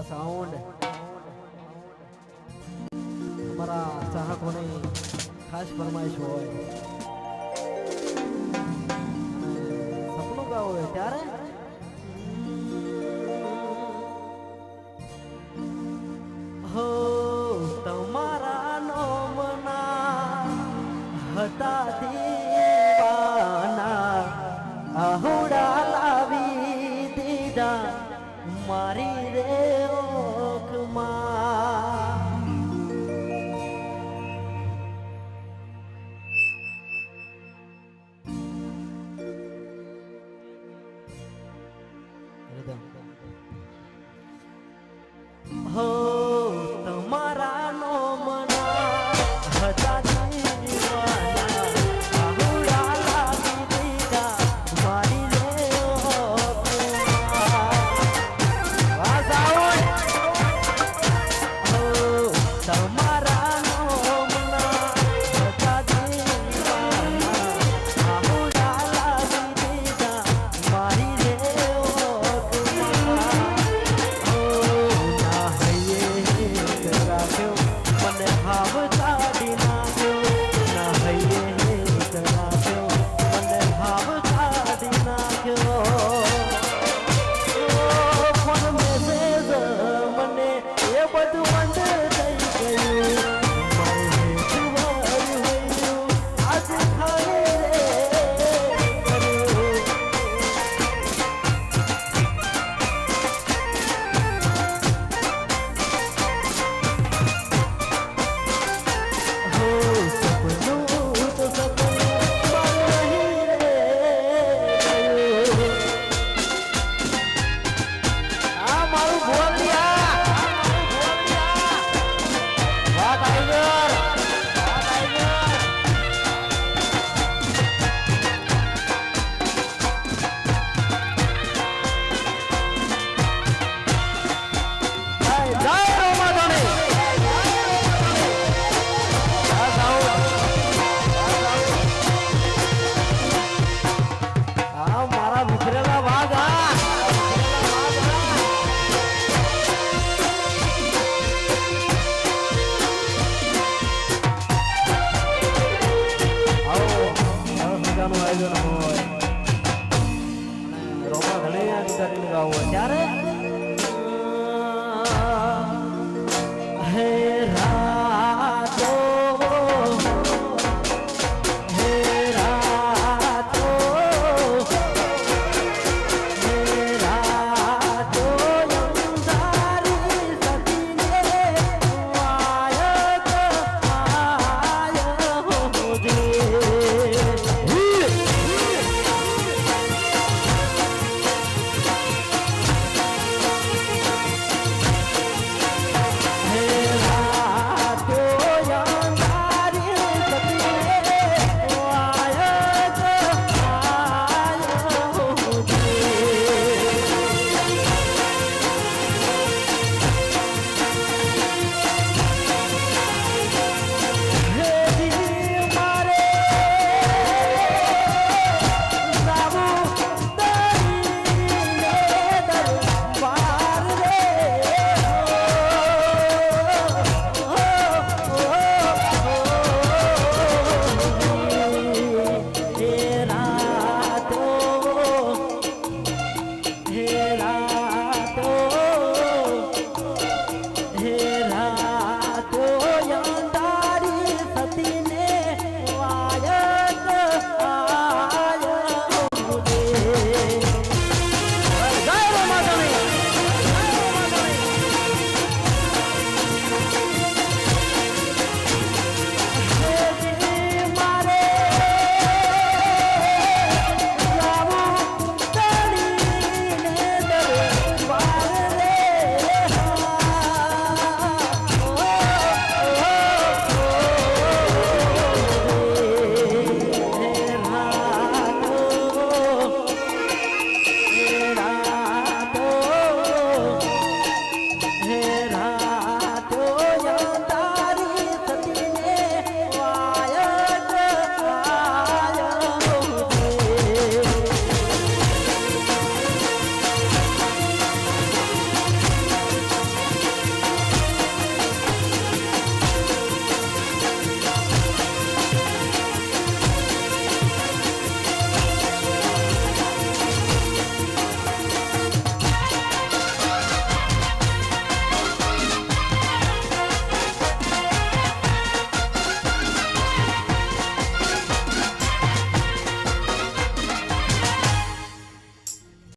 sound અમારા ચાહકોની ખાસ ફરમાઈશ હોય સપનું ગાવું હોય ત્યારે હો તમારા નોમના હતા દીવાના આહુડા લાવી દીધા મારી રે ઓખમાં હો તમારા નોમના હતા દીવાના આહુડા લાવી દીધા મારી રે તમારા નોમના હતા દીવાના આહુડા લાવી દીધા મારી રે ઓખમાં ના હૈયે રાખ્યો મને ભાવ કાઢી નાખ્યો ના હૈયે રાખ્યો મને ભાવ કાઢી નાખ્યો ફોન મેસેજ મને એ બધું બંધ થઈ ગયું મારે જુવાયું આજ ખાય ત્યારે હે રાતો હે રાતો હે રાતો અંધારી સતીને આય હોજે Hey